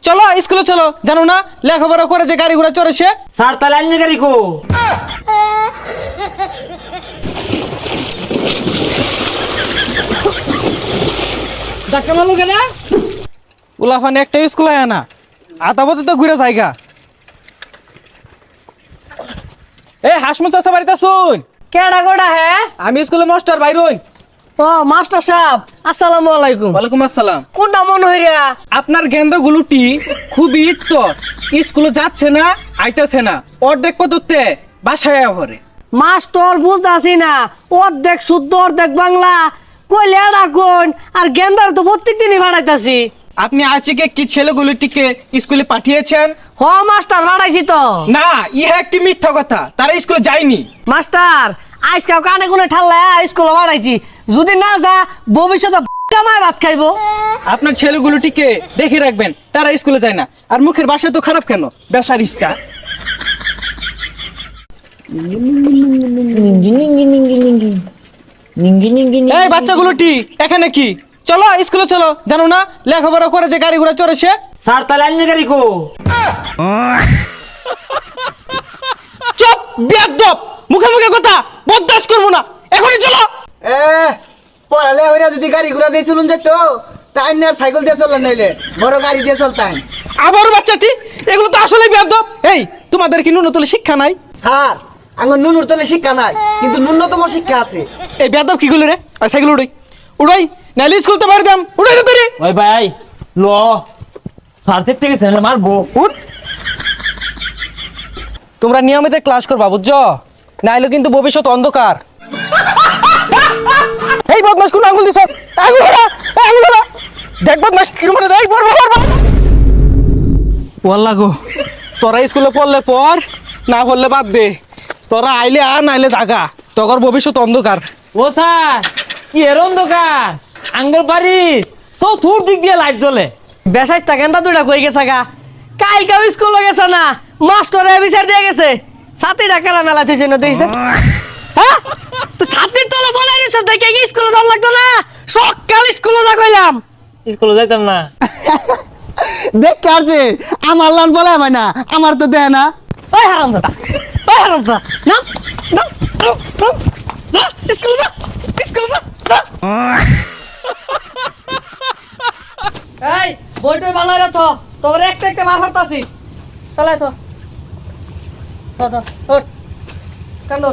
চলো স্কুলে চলো, জানো না লেখাপড়া করে যে গাড়ি ঘোড়া চড়েছে। স্যার তাহলে আইনি গাড়ি কো ধাক্কা মারলো কেন? উলাফানে একটা স্কুল আয় না, আধা পথে তো ঘুরে জায়গা। এই হাসমুত চাচা বাড়িতে শুন। কেডা গোডা হে? আমি স্কুলে মাস্টার বাইরুন। ও মাস্টার সাহেব, আসসালামু আলাইকুম। ওয়ালাইকুম আসসালাম। কোনটা মন হইরা? আপনার গেন্দ গুলুটি খুবই ইত্তর, স্কুলে যাচ্ছে না আইতেছে না, অর্ধেক পদতে বাসায় ভরে। মাস্টার বুঝতাছি না, অর্ধেক শুদ্ধ অর্ধেক বাংলা কইলে এডা কোন আর গেন্দার তো প্রত্যেক দিনই ভাড়াইতাছি। আপনি আজকে কি ছেলেগুলোটিকে স্কুলে পাঠিয়েছেন? হ মাস্টার ভাড়াইছি তো। না, ইহা একটি মিথ্যা কথা, তারা স্কুলে যায়নি। মাস্টার আজকাল কানে কোনে ঠাল্লা স্কুলে ভাড়াইছি, যদি না যা ভবিষ্যতে কামায় ভাত খাইবো। আপনার ছেলেগুলোটিকে দেখে রাখবেন, তারা স্কুলে যায় না। আর মুখের ভাষা তো খারাপ কেন, বেসারিস্তা। এই বাচ্চাগুলোটি এখানে কি? চলো স্কুলে চলো, জানো না লেখাপড়া করে যে গাড়ি ঘোড়া চড়েছে। স্যার তাহলে আইনি গাড়ি কো চুপ বেয়াদব, মুখে মুখে কথা বরদাস্ত করবো না, এখনই চলো। পড়ালে ওরা যদি গাড়ি ঘোড়া দিয়ে চলুন যেত, তাই না সাইকেল দিয়ে চললেন, নাইলে বড় গাড়ি দিয়ে চলতেন। আবার বাচ্চাটি, এগুলো তো আসলে বেয়াদব। এই তোমাদের কি ন্যূনতম শিক্ষা নাই? স্যার আমার নুনুর তলে শিক্ষা নাই, কিন্তু ন্যূনতম শিক্ষা আছে। এই বেয়াদব কি গুলো রে? সাইকেল উড়াই উড়াই, নাইলে স্কুল তো বাড়ি দাম উড়াই না তোরে। ওই ভাই ল স্যার থেকে সেনে মারবো। উঠ, তোমরা নিয়মিত ক্লাস করবা বুঝছো, নাইলে কিন্তু ভবিষ্যৎ অন্ধকার। এই বদমাস কোন আঙুল দিছস? আঙুল ধরা, আঙুল ধরা। দেখ বদমাস কিরম মানে, দেখ বড় বড়। ওয়াল্লা গো, তোরা স্কুলে পড়লে পড়, না পড়লে বাদ দে। তোরা আইলে আর নাইলে জাগা, তোর ভবিষ্যৎ অন্ধকার। ও স্যার কি এর অন্ধকার? আঙ্গল বাড়ি চতুর দিক দিয়ে লাইট জ্বলে। বেসাইস্তা গেন্দা দুইটা কই গেছে গা, কালকেও স্কুলে গেছে না, মাস্টারে বিচার দিয়ে গেছে। ছাতি ডাকারা মেলা থইছে না দেখিস? হ্যাঁ তো ছাতির তলে বলে রিসস দেখে কি স্কুলে যাওয়া লাগতো না? সকাল স্কুলে যা কইলাম। স্কুলে যাইতাম না। দেখ কারছে আমার লান বলে ভাই না, আমার তো দেয় না। ওই হারামজাদা, ওই হারামজাদা, না না না স্কুলে যা, স্কুলে যা। এই বইটই বানাই রাখ, তোর একটা একটা মার হারতাছি। চালাই তো, ওঠ কান্দো।